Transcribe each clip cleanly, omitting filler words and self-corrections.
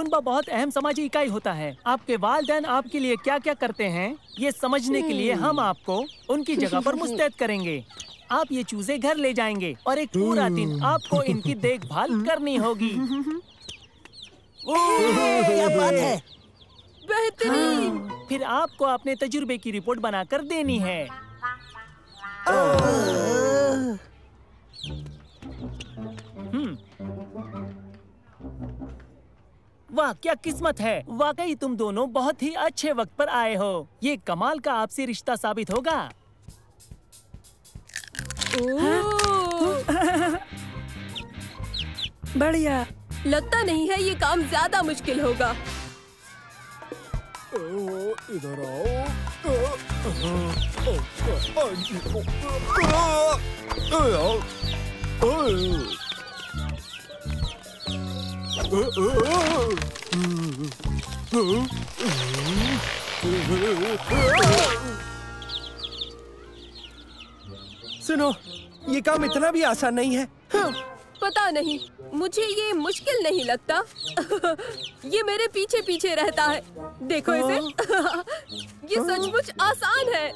कुनबा बहुत अहम समाजी इकाई होता है। आपके वालिदैन आपके लिए क्या क्या करते हैं, ये समझने के लिए हम आपको उनकी जगह पर मुस्तैद करेंगे। आप ये चूजे घर ले जाएंगे और एक पूरा दिन आपको इनकी देखभाल करनी होगी। क्या बात है, बेहतरीन। फिर आपको अपने तजुर्बे की रिपोर्ट बनाकर देनी है। वाह क्या किस्मत है, वाकई तुम दोनों बहुत ही अच्छे वक्त पर आए हो। ये कमाल का आपसी रिश्ता साबित होगा। बढ़िया। लगता नहीं है ये काम ज्यादा मुश्किल होगा। इधर आओ। सुनो, ये काम इतना भी आसान नहीं है। पता नहीं, मुझे ये मुश्किल नहीं लगता। ये मेरे पीछे पीछे रहता है। देखो इसे। ये सचमुच आसान है।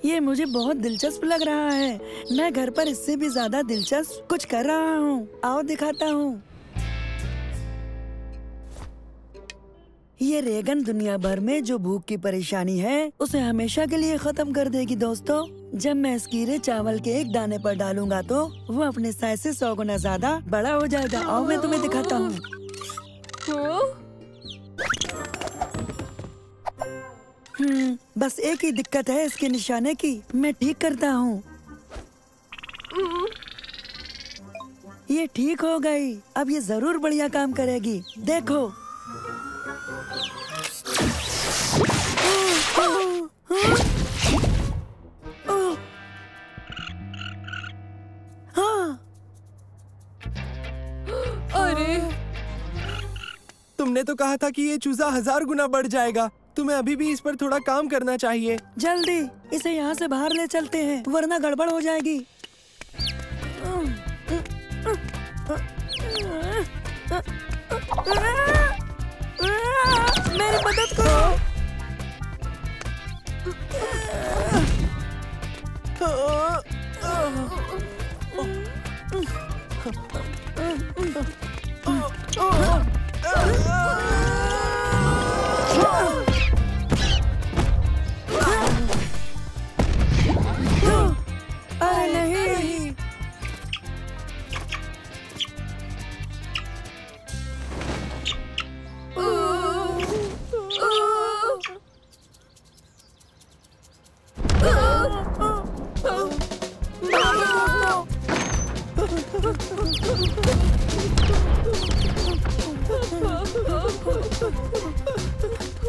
ये मुझे बहुत दिलचस्प लग रहा है। मैं घर पर इससे भी ज्यादा दिलचस्प कुछ कर रहा हूँ। आओ दिखाता हूँ। ये रेगन दुनिया भर में जो भूख की परेशानी है उसे हमेशा के लिए खत्म कर देगी दोस्तों। जब मैं इस कीड़े चावल के एक दाने पर डालूंगा तो वो अपने साइज से 100 गुना ज्यादा बड़ा हो जाएगा। आओ मैं तुम्हें दिखाता हूँ। बस एक ही दिक्कत है इसके निशाने की। मैं ठीक करता हूँ। ये ठीक हो गई। अब ये जरूर बढ़िया काम करेगी। देखो। अरे, तुमने तो कहा था कि ये चूजा 1000 गुना बढ़ जाएगा। तुम्हें अभी भी इस पर थोड़ा काम करना चाहिए। जल्दी इसे यहाँ से बाहर ले चलते हैं, वरना गड़बड़ हो जाएगी। मेरी मदद करो। अरे नहीं।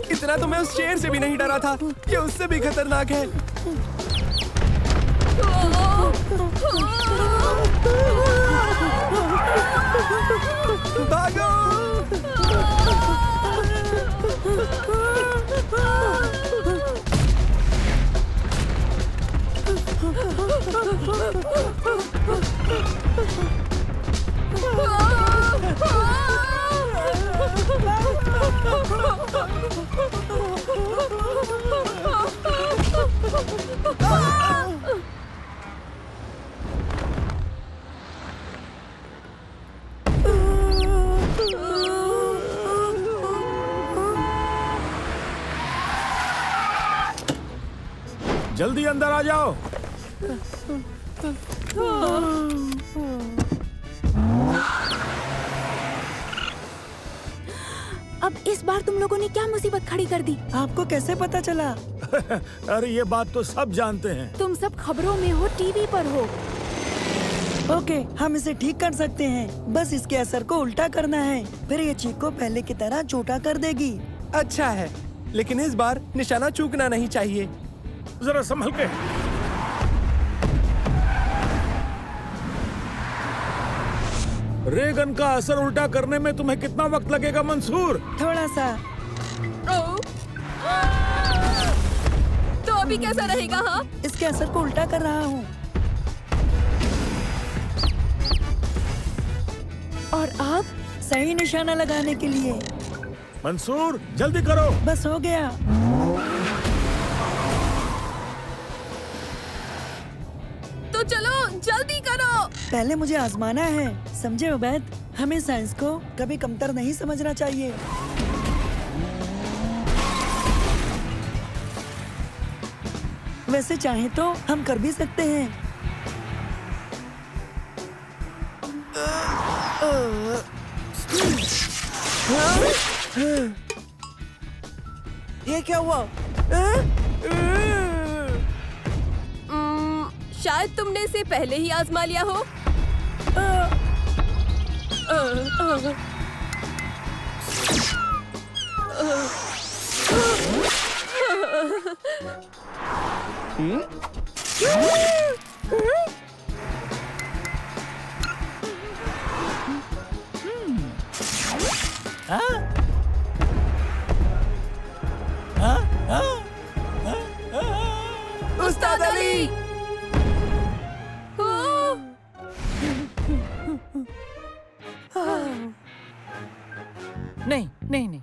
इतना तो मैं उस शेर से भी नहीं डरा था। ये उससे भी खतरनाक है। भागो! जल्दी अंदर आ जाओ। अब इस बार तुम लोगों ने क्या मुसीबत खड़ी कर दी? आपको कैसे पता चला? अरे ये बात तो सब जानते हैं। तुम सब खबरों में हो, टीवी पर हो। ओके, हम इसे ठीक कर सकते हैं। बस इसके असर को उल्टा करना है, फिर ये चीख को पहले की तरह छोटा कर देगी। अच्छा है, लेकिन इस बार निशाना चूकना नहीं चाहिए। जरा संभल के। रेगन का असर उल्टा करने में तुम्हें कितना वक्त लगेगा मंसूर? थोड़ा सा। तो अभी कैसा रहेगा? हाँ, इसके असर को उल्टा कर रहा हूँ। और अब सही निशाना लगाने के लिए। मंसूर जल्दी करो। बस हो गया। तो चलो जल्दी करो। पहले मुझे आजमाना है, समझे उबैद? हमें साइंस को कभी कमतर नहीं समझना चाहिए। वैसे चाहे तो हम कर भी सकते हैं। ये क्या हुआ? शायद तुमने इसे पहले ही आजमा लिया हो। उस्ताद अली! नहीं नहीं नहीं।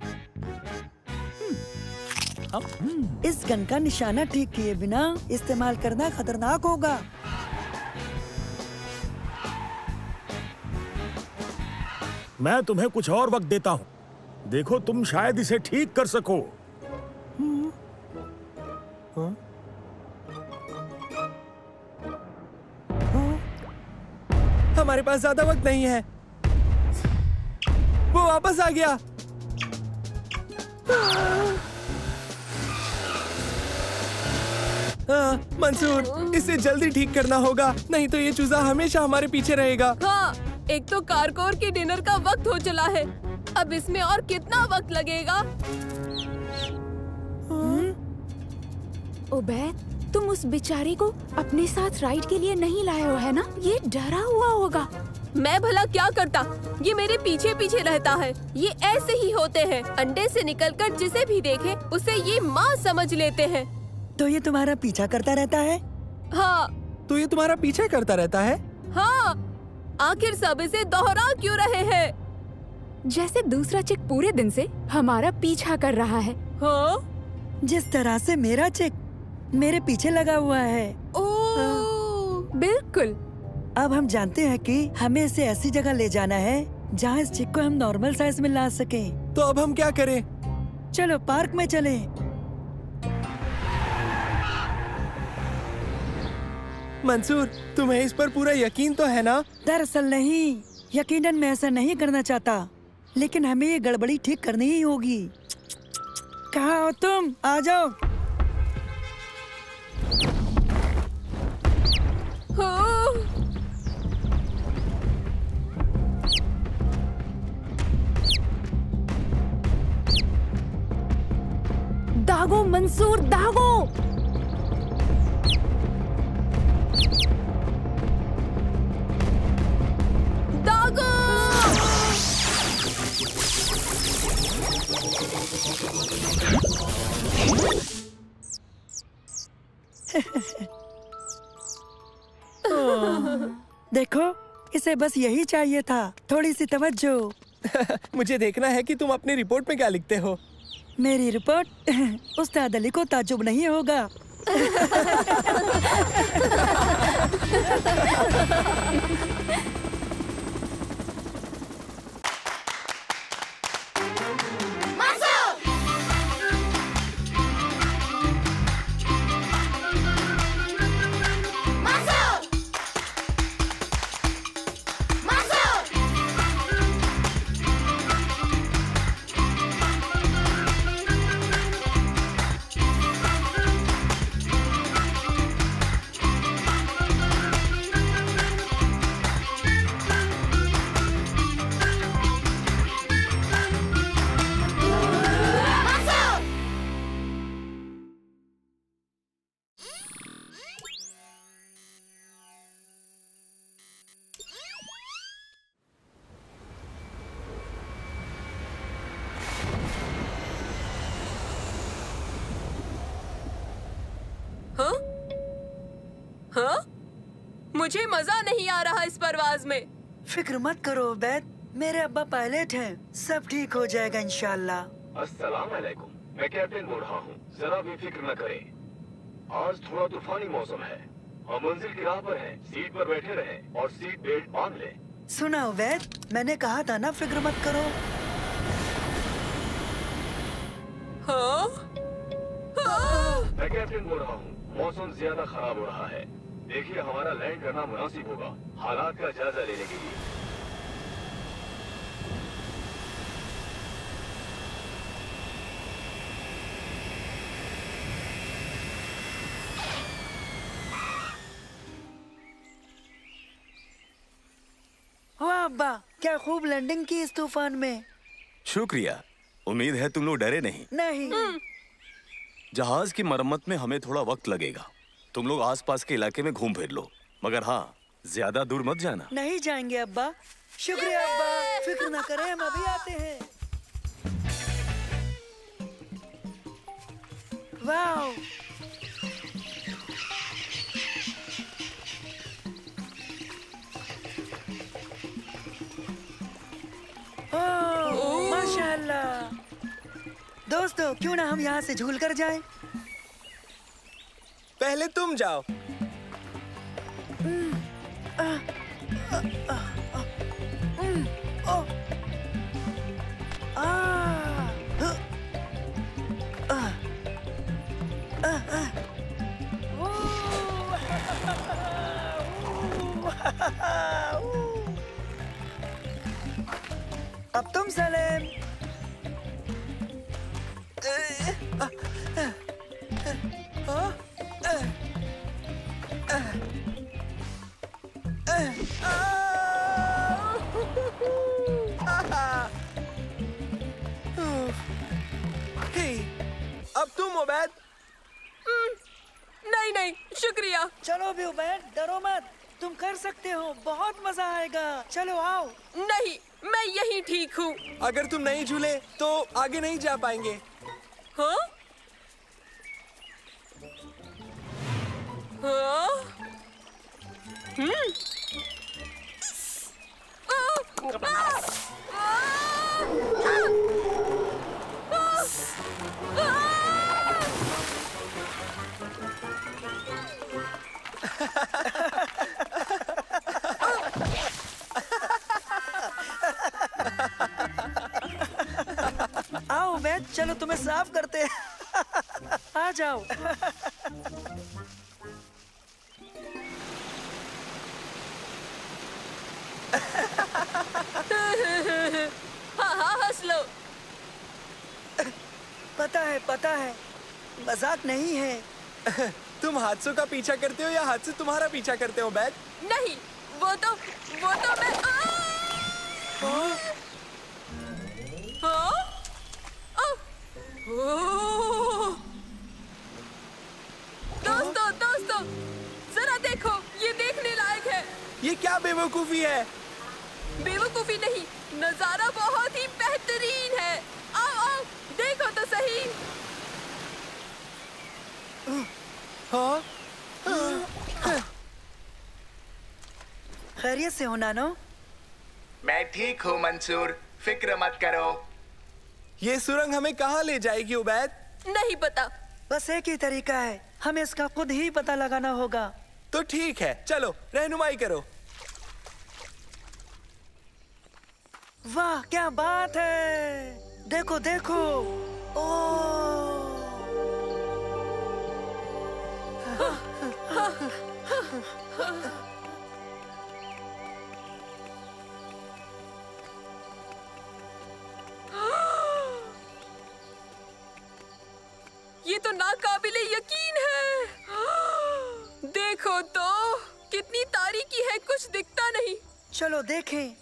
इस गन का निशाना ठीक किए बिना इस्तेमाल करना खतरनाक होगा। मैं तुम्हें कुछ और वक्त देता हूँ। देखो तुम शायद इसे ठीक कर सको। हमारे पास ज्यादा वक्त नहीं है। वो वापस आ गया। मंसूर, इसे जल्दी ठीक करना होगा, नहीं तो ये चूजा हमेशा हमारे पीछे रहेगा। हाँ, एक तो कारकोर के डिनर का वक्त हो चला है। अब इसमें और कितना वक्त लगेगा? उबैद, तुम उस बेचारे को अपने साथ राइड के लिए नहीं लाए हो, है ना? ये डरा हुआ होगा। मैं भला क्या करता? ये मेरे पीछे पीछे रहता है। ये ऐसे ही होते हैं, अंडे से निकलकर जिसे भी देखे उसे ये माँ समझ लेते हैं। तो ये तुम्हारा पीछा करता रहता है? हाँ तो ये तुम्हारा पीछा करता रहता है? हाँ, आखिर सब इसे दोहरा क्यों रहे हैं? जैसे दूसरा चिक पूरे दिन से हमारा पीछा कर रहा है। हाँ? जिस तरह से मेरा चिक मेरे पीछे लगा हुआ है। ओह, बिल्कुल। अब हम जानते हैं कि हमें इसे ऐसी जगह ले जाना है जहाँ इस चिक को हम नॉर्मल साइज में ला सकें। तो अब हम क्या करें? चलो पार्क में चलें। मंसूर, तुम्हें इस पर पूरा यकीन तो है ना? दरअसल नहीं, यकीनन मैं ऐसा नहीं करना चाहता, लेकिन हमें ये गड़बड़ी ठीक करनी ही होगी। कहाँ हो तुम? आ जाओ। हाँ। दागो मंसूर, दागो। दागो! देखो, इसे बस यही चाहिए था, थोड़ी सी तवज्जो। मुझे देखना है कि तुम अपनी रिपोर्ट में क्या लिखते हो। मेरी रिपोर्ट उस्ताद अली को ताज्जुब नहीं होगा। हाँ? मुझे मजा नहीं आ रहा इस परवाज में। फिक्र मत करो उबैद, मेरे अब्बा पायलट हैं, सब ठीक हो जाएगा इंशाल्लाह। अस्सलाम वालेकुम, मैं कैप्टन बोल रहा हूँ। जरा भी फिक्र न करें, आज थोड़ा तूफानी मौसम है। हम मंजिल की राह पर हैं, सीट पर बैठे रहें और सीट बेल्ट बांध लें। सुना उबैद, मैंने कहा था ना फिक्र मत करो। हाँ? हाँ? मैं कैप्टन बोल रहा हूँ, मौसम ज्यादा खराब हो रहा है। देखिए हमारा लैंड करना मुनासिब होगा, हालात का जायजा लेने के लिए। वाह अब्बा, क्या खूब लैंडिंग की इस तूफान में। शुक्रिया। उम्मीद है तुम लोग डरे नहीं। नहीं। जहाज की मरम्मत में हमें थोड़ा वक्त लगेगा। तुम लोग आसपास के इलाके में घूम फिर लो, मगर हाँ, ज्यादा दूर मत जाना। नहीं जाएंगे अब्बा। शुक्रिया अब्बा, फिक्र ना करें, हम अभी आते हैं। वाह, ओह माशाअल्लाह। दोस्तों, क्यों ना हम यहाँ से झूल कर जाएं? पहले तुम जाओ। अब तुम सलेम। अब तुम उबैद। नहीं नहीं, शुक्रिया। चलो भी उबैद, डरो मत, तुम कर सकते हो, बहुत मजा आएगा। चलो आओ। नहीं, मैं यही ठीक हूँ। अगर तुम नहीं झूले तो आगे नहीं जा पाएंगे। हाँ? हाँ? आओ उबैद, चलो तुम्हें साफ करते हैं। आ जाओ। हाँ हाँ, हंस लो। पता है, मजाक नहीं है। तुम हादसों का पीछा करते हो या हादसे तुम्हारा पीछा करते हो उबैद? नहीं, वो तो मैं हाँ? दोस्तों, जरा देखो, ये देखने लायक है। ये क्या बेवकूफी है? बेवकूफी नहीं, नजारा बहुत ही बेहतरीन है। आओ, देखो तो सही। हाँ? खैरियत से हो नानो? मैं ठीक हूँ मंसूर, फिक्र मत करो। ये सुरंग हमें कहाँ ले जाएगी उबैद? नहीं पता। बस एक ही तरीका है, हमें इसका खुद ही पता लगाना होगा। तो ठीक है, चलो रहनुमाई करो। वाह, क्या बात है, देखो देखो। ये तो नाकाबिले यकीन है। देखो तो, कितनी तारीकी है, कुछ दिखता नहीं। चलो देखें।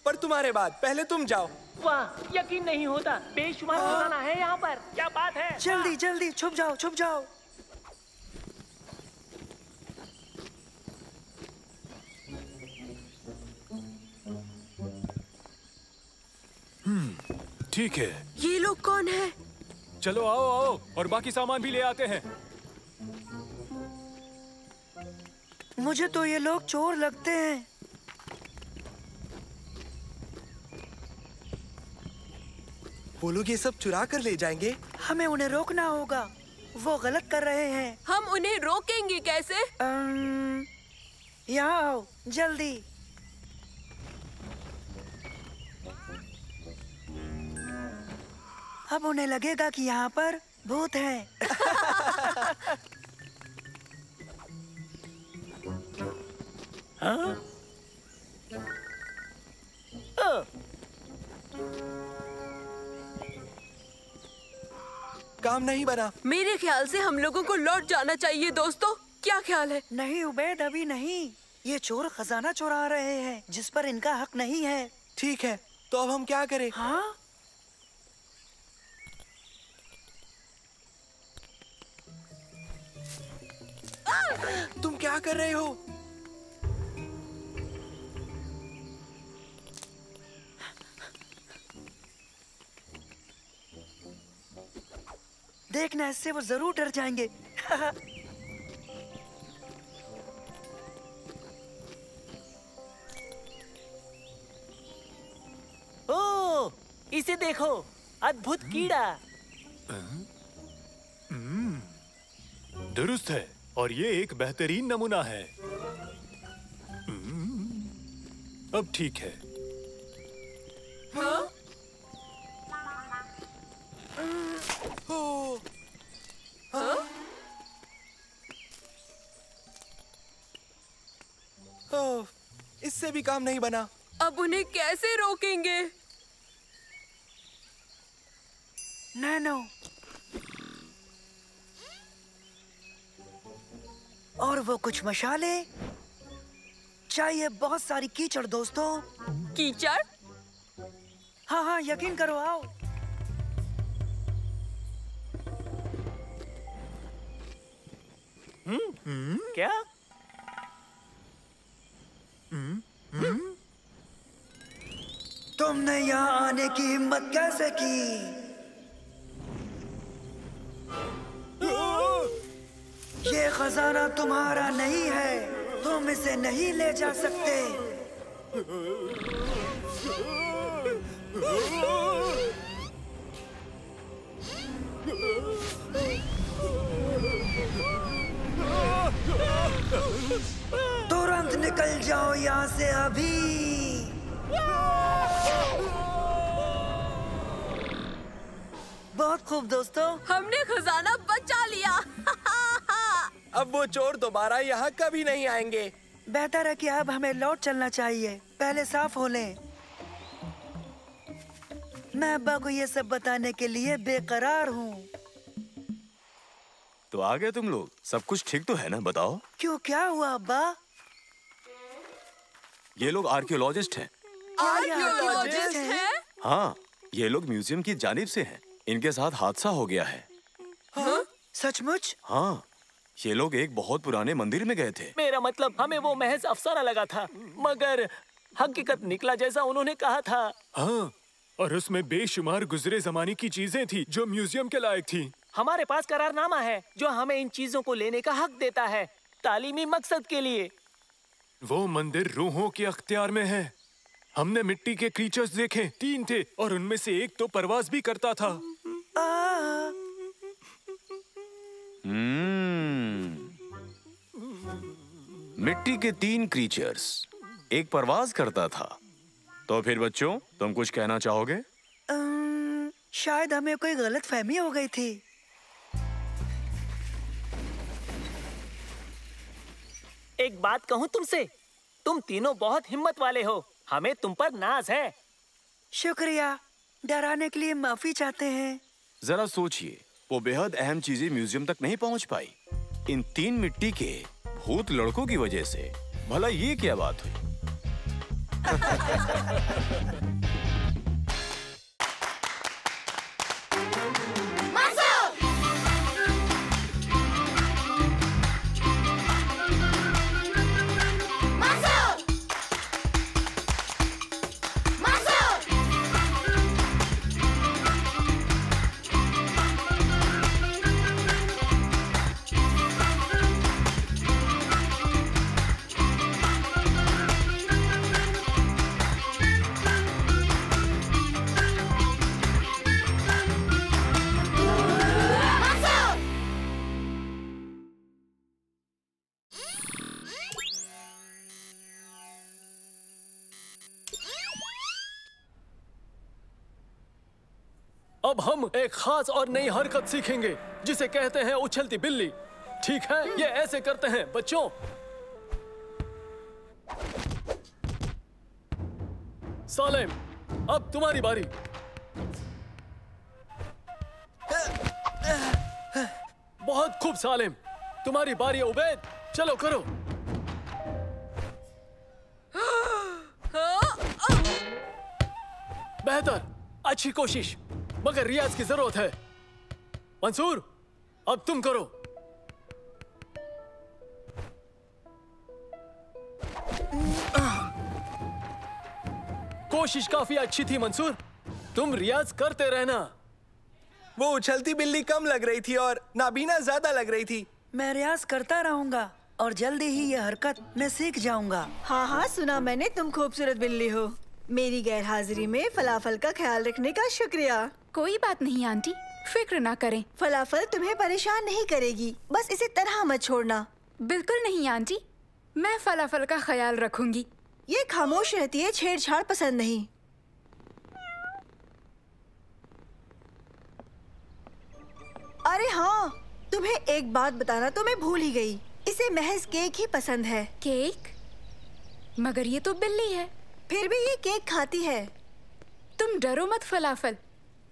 पर तुम्हारे बाद पहले तुम जाओ। वाह, यकीन नहीं होता, बेशुमार खजाना है यहाँ पर, क्या बात है। जल्दी जल्दी छुप जाओ, छुप जाओ। ठीक है। ये लोग कौन है? चलो आओ और बाकी सामान भी ले आते हैं। मुझे तो ये लोग चोर लगते हैं। वो लोग ये सब चुरा कर ले जाएंगे। हमें उन्हें रोकना होगा, वो गलत कर रहे हैं। हम उन्हें रोकेंगे कैसे? यहाँ आओ जल्दी। अब उन्हें लगेगा कि यहाँ पर भूत है। हाँ? काम नहीं बना। मेरे ख्याल से हम लोगों को लौट जाना चाहिए दोस्तों। क्या ख्याल है? नहीं उबैद, अभी नहीं। ये चोर खजाना चुरा रहे हैं जिस पर इनका हक नहीं है। ठीक है, तो अब हम क्या करें? हाँ? तुम क्या कर रहे हो? देखना, इससे वो जरूर डर जाएंगे। ओह, इसे देखो, अद्भुत कीड़ा। दुरुस्त है, और ये एक बेहतरीन नमूना है। अब ठीक है। हाँ? हाँ? ओह, इससे भी काम नहीं बना। अब उन्हें कैसे रोकेंगे? नैनो, और वो कुछ मशाले। चाहिए बहुत सारी कीचड़ दोस्तों। कीचड़? हाँ हाँ, यकीन करो, आओ। क्या? तुमने यहाँ आने की हिम्मत कैसे की? ये खजाना तुम्हारा नहीं है, तुम इसे नहीं ले जा सकते। तुरंत निकल जाओ यहाँ से अभी। बहुत खूब दोस्तों, हमने खजाना बचा लिया। अब वो चोर दोबारा यहाँ कभी नहीं आएंगे। बेहतर है कि अब हमें लौट चलना चाहिए। पहले साफ हो लें। मैं अब्बा को ये सब बताने के लिए बेकरार हूँ। तो आ गए तुम लोग? सब कुछ ठीक तो है ना? बताओ। क्यों, क्या हुआ अब्बा? ये लोग आर्कियोलॉजिस्ट हैं। आर्कियोलॉजिस्ट हैं? हाँ, ये लोग म्यूजियम की जानिब से हैं। इनके साथ हादसा हो गया है। हाँ? सचमुच? हाँ, ये लोग एक बहुत पुराने मंदिर में गए थे। मेरा मतलब, हमें वो महज अफसाना लगा था, मगर हकीकत निकला जैसा उन्होंने कहा था। हाँ, और उसमें बेशुमार गुजरे जमाने की चीजें थी जो म्यूजियम के लायक थी। हमारे पास करारनामा है जो हमें इन चीजों को लेने का हक देता है, तालीमी मकसद के लिए। वो मंदिर रूहों के अख्तियार में है। हमने मिट्टी के क्रीचर्स देखे, 3 थे, और उनमें से एक तो परवाज भी करता था। मिट्टी के 3 क्रीचर्स, एक परवाज करता था। तो फिर बच्चों, तुम कुछ कहना चाहोगे? शायद हमें कोई गलतफहमी हो गई थी। एक बात कहूँ तुमसे, तुम तीनों बहुत हिम्मत वाले हो। हमें तुम पर नाज है। शुक्रिया। डराने के लिए माफी चाहते हैं। जरा सोचिए, वो बेहद अहम चीजें म्यूजियम तक नहीं पहुंच पाई इन 3 मिट्टी के भूत लड़कों की वजह से। भला ये क्या बात हुई? अब हम एक खास और नई हरकत सीखेंगे जिसे कहते हैं उछलती बिल्ली। ठीक है, ये ऐसे करते हैं बच्चों। सालेम, अब तुम्हारी बारी। बहुत खूब सालेम, तुम्हारी बारी है उबैद, चलो करो। बेहतर, अच्छी कोशिश, मगर रियाज की जरूरत है। मंसूर, अब तुम करो। कोशिश काफी अच्छी थी मंसूर, तुम रियाज करते रहना। वो उछलती बिल्ली कम लग रही थी और नाबीना ज्यादा लग रही थी। मैं रियाज करता रहूंगा और जल्दी ही ये हरकत मैं सीख जाऊंगा। हाँ हाँ, सुना मैंने, तुम खूबसूरत बिल्ली हो। मेरी गैरहाजिरी में फलाफल का ख्याल रखने का शुक्रिया। कोई बात नहीं आंटी, फिक्र ना करें। फलाफल तुम्हें परेशान नहीं करेगी, बस इसे तरह मत छोड़ना। बिल्कुल नहीं आंटी, मैं फलाफल का ख्याल रखूंगी। ये खामोश रहती है, छेड़छाड़ पसंद नहीं। अरे हाँ, तुम्हें एक बात बताना तो मैं भूल ही गई। इसे महज केक ही पसंद है। केक? मगर ये तो बिल्ली है। फिर भी ये केक खाती है। तुम डरो मत फलाफल,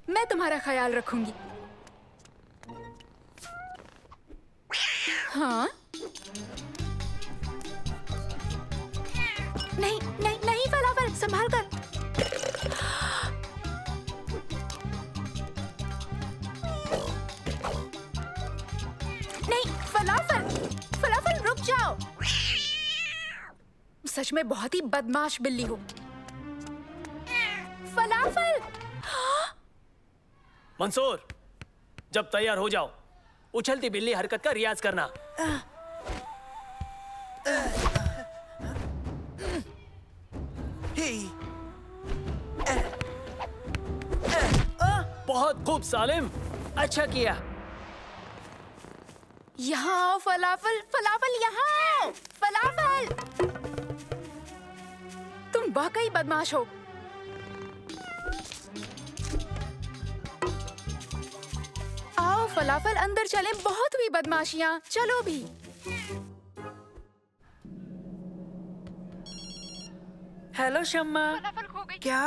मैं तुम्हारा ख्याल रखूंगी। हाँ? नहीं नहीं नहीं फलाफल, संभाल कर। नहीं फलाफल, फलाफल रुक जाओ। सच में बहुत ही बदमाश बिल्ली हो। फलाफल। मंसूर, जब तैयार हो जाओ, उछलती बिल्ली हरकत का रियाज करना। बहुत खूब सालिम, अच्छा किया। यहाँ आओ फलाफल, फलाफल यहाँ आओ, फलाफल। तुम वाकई बदमाश हो। आओ फलाफल, अंदर चलें, बहुत हुई बदमाशियाँ, चलो भी। हेलो शम्मा। फलाफल खो गई। क्या?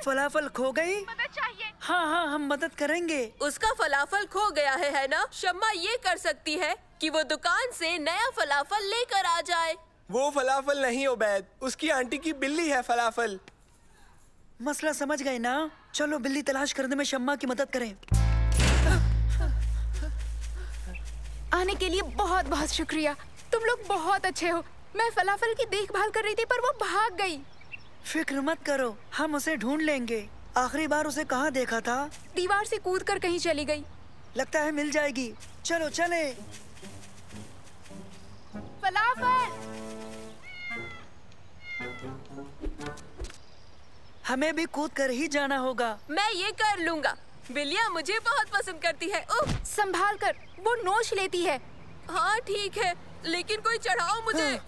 फलाफल खो गई? मदद चाहिए। हाँ हाँ, हम मदद करेंगे। उसका फलाफल खो गया है ना? शम्मा ये कर सकती है कि वो दुकान से नया फलाफल लेकर आ जाए। वो फलाफल नहीं उबैद, उसकी आंटी की बिल्ली है फलाफल। मसला समझ गए ना? चलो बिल्ली तलाश करने में शम्मा की मदद करें। आने के लिए बहुत बहुत शुक्रिया, तुम लोग बहुत अच्छे हो। मैं फलाफल की देखभाल कर रही थी पर वो भाग गई। फिक्र मत करो, हम उसे ढूंढ लेंगे। आखिरी बार उसे कहाँ देखा था? दीवार से कूदकर कहीं चली गई। लगता है मिल जाएगी, चलो चले। फलाफल। हमें भी कूद कर ही जाना होगा। मैं ये कर लूँगा, बिल्लियाँ मुझे बहुत पसंद करती है। ओह, संभाल कर, वो नोच लेती है। हाँ ठीक है, लेकिन कोई चढ़ाओ मुझे।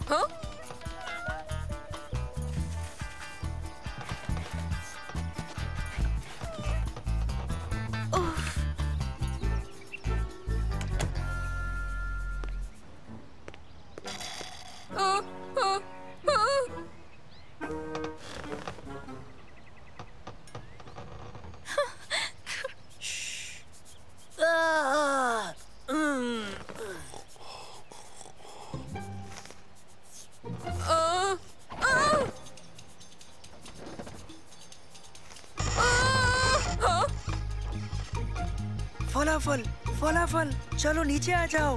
हाँ? फलाफल, फलाफल, चलो नीचे आ जाओ।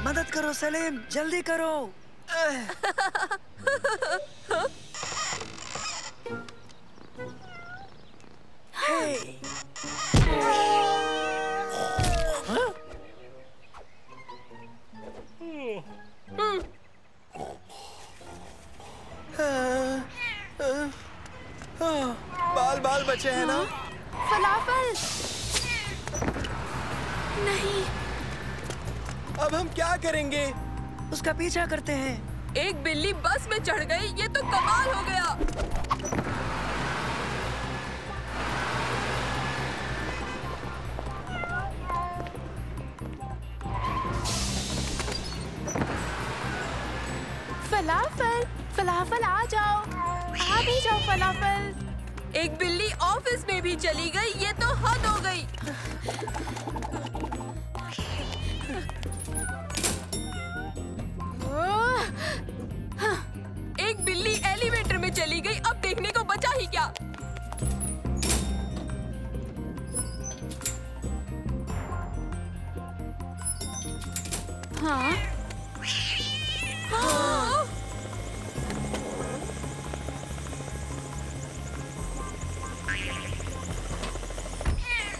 मदद करो सलीम, जल्दी करो। बाल बाल बचे हैं ना? फलाफल। नहीं। अब हम क्या करेंगे? उसका पीछा करते हैं। एक बिल्ली बस में चढ़ गई, ये तो कमाल हो गया। फलाफल, फलाफल आ जाओ, आ भी जाओ फलाफल। एक बिल्ली ऑफिस में भी चली गई, ये तो हद हो गई। एक बिल्ली एलिवेटर में चली गई, अब देखने को बचा ही क्या। हाँ? हाँ?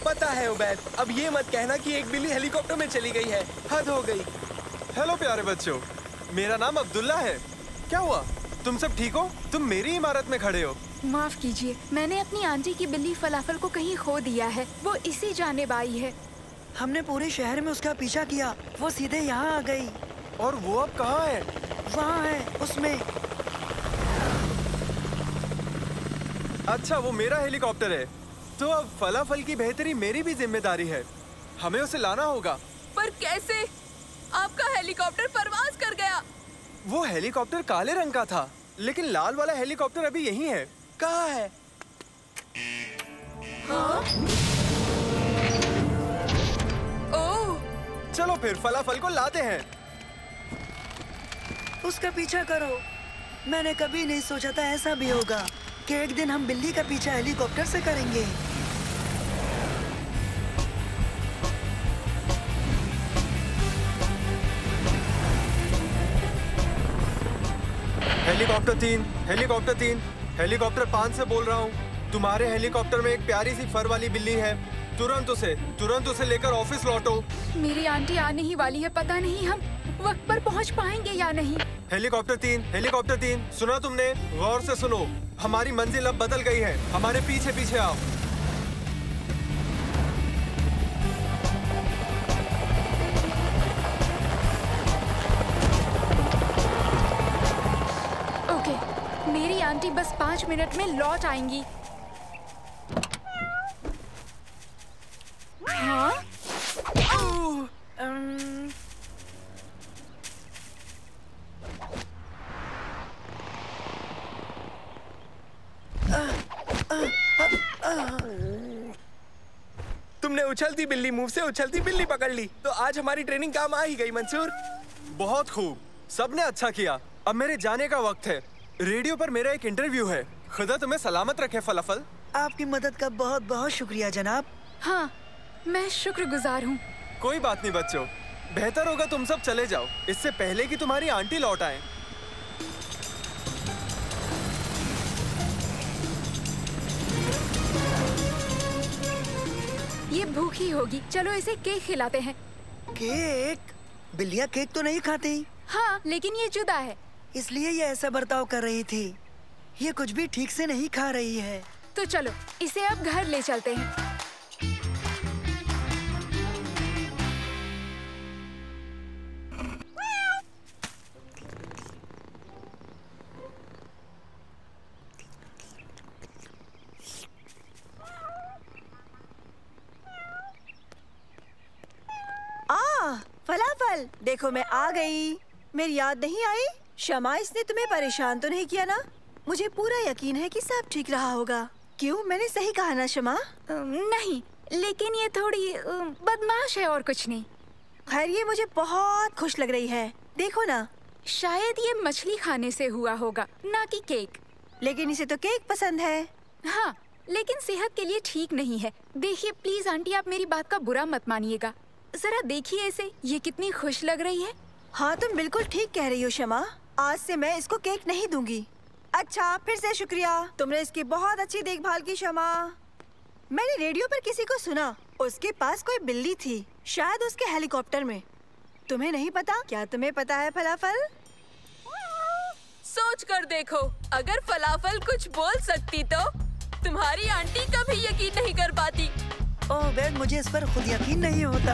पता है उबैद, अब ये मत कहना कि एक बिल्ली हेलीकॉप्टर में चली गई है। हद हो गई। हेलो प्यारे बच्चों, मेरा नाम अब्दुल्ला है। क्या हुआ, तुम सब ठीक हो? तुम मेरी इमारत में खड़े हो। माफ कीजिए, मैंने अपनी आंटी की बिल्ली फलाफल को कहीं खो दिया है। वो इसी जानिब आई है। हमने पूरे शहर में उसका पीछा किया, वो सीधे यहाँ आ गई। और वो अब कहाँ है? वहाँ है, उसमें। अच्छा, वो मेरा हेलीकॉप्टर है, तो अब फलाफल की बेहतरी मेरी भी जिम्मेदारी है। हमें उसे लाना होगा। पर कैसे? आपका हेलीकॉप्टर परवाज कर गया। वो हेलीकॉप्टर काले रंग का था, लेकिन लाल वाला हेलीकॉप्टर अभी यहीं है। कहाँ है? हाँ? ओह! चलो फिर फलाफल को लाते हैं। उसका पीछा करो। मैंने कभी नहीं सोचा था ऐसा भी होगा कि एक दिन हम बिल्ली का पीछा हेलीकॉप्टर से करेंगे। हेलीकॉप्टर 3, हेलीकॉप्टर 3, हेलीकॉप्टर 5 से बोल रहा हूँ। तुम्हारे हेलीकॉप्टर में एक प्यारी सी फर वाली बिल्ली है। तुरंत उसे लेकर ऑफिस लौटो। मेरी आंटी आने ही वाली है, पता नहीं हम वक्त पर पहुंच पाएंगे या नहीं। हेलीकॉप्टर 3, सुना तुमने? गौर से सुनो, हमारी मंजिल अब बदल गई है। हमारे पीछे पीछे आओ। ओके, मेरी आंटी बस 5 मिनट में लौट आएंगी। हाँ? तुमने उछलती बिल्ली मुंह से उछलती बिल्ली पकड़ ली, तो आज हमारी ट्रेनिंग काम आ ही गई मंसूर। बहुत खूब, सबने अच्छा किया। अब मेरे जाने का वक्त है। रेडियो पर मेरा एक इंटरव्यू है। खुदा तुम्हें सलामत रखे फलाफल। आपकी मदद का बहुत बहुत शुक्रिया जनाब। हाँ, मैं शुक्रगुजार हूँ। कोई बात नहीं बच्चों, बेहतर होगा तुम सब चले जाओ, इससे पहले कि तुम्हारी आंटी लौट आए। ये भूखी होगी, चलो इसे केक खिलाते हैं। केक? बिल्लियाँ केक तो नहीं खाती। हाँ, लेकिन ये जुदा है, इसलिए ये ऐसा बर्ताव कर रही थी। ये कुछ भी ठीक से नहीं खा रही है। तो चलो इसे अब घर ले चलते हैं। फलाफल, देखो मैं आ गई। मेरी याद नहीं आई? शमा, इसने तुम्हें परेशान तो नहीं किया ना? मुझे पूरा यकीन है कि सब ठीक रहा होगा। क्यों, मैंने सही कहा ना शमा? नहीं, लेकिन ये थोड़ी बदमाश है और कुछ नहीं। खैर, ये मुझे बहुत खुश लग रही है। देखो ना, शायद ये मछली खाने से हुआ होगा, ना कि केक। लेकिन इसे तो केक पसंद है। हाँ, लेकिन सेहत के लिए ठीक नहीं है। देखिए प्लीज आंटी, आप मेरी बात का बुरा मत मानिएगा। जरा देखिए इसे, ये कितनी खुश लग रही है। हाँ, तुम बिल्कुल ठीक कह रही हो शमा। आज से मैं इसको केक नहीं दूंगी। अच्छा, फिर से शुक्रिया, तुमने इसकी बहुत अच्छी देखभाल की शमा। मैंने रेडियो पर किसी को सुना, उसके पास कोई बिल्ली थी, शायद उसके हेलीकॉप्टर में। तुम्हें नहीं पता? क्या तुम्हें पता है फलाफल? सोच कर देखो, अगर फलाफल कुछ बोल सकती तो तुम्हारी आंटी कभी यकीन नहीं कर पाती। ओह बेग, मुझे इस पर खुद यकीन नहीं होता।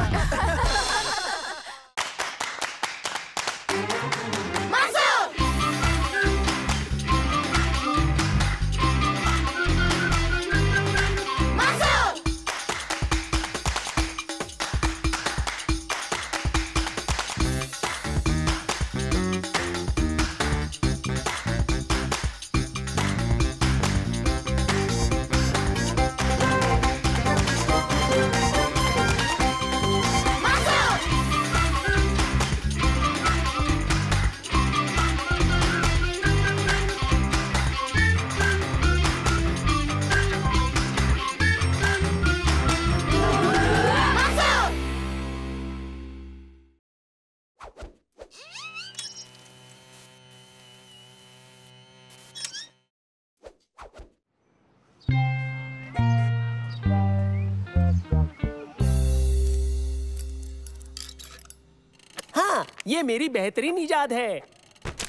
ये मेरी बेहतरीन इजाद है।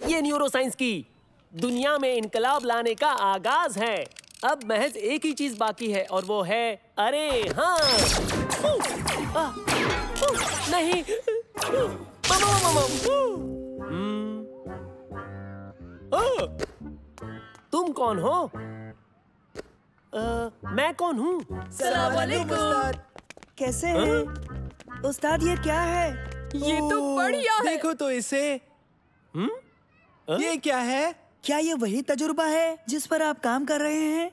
ये न्यूरोसाइंस की दुनिया में इनकलाब लाने का आगाज है। अब महज एक ही चीज बाकी है और वो है अरे हाँ नहीं तुम कौन हो? मैं कौन हूँ? सलाम वालेकुम उस्ताद। कैसे हैं? उस्ताद ये क्या है? ये तो बढ़िया है। देखो तो इसे। ये क्या है? क्या ये वही तजुर्बा है जिस पर आप काम कर रहे हैं?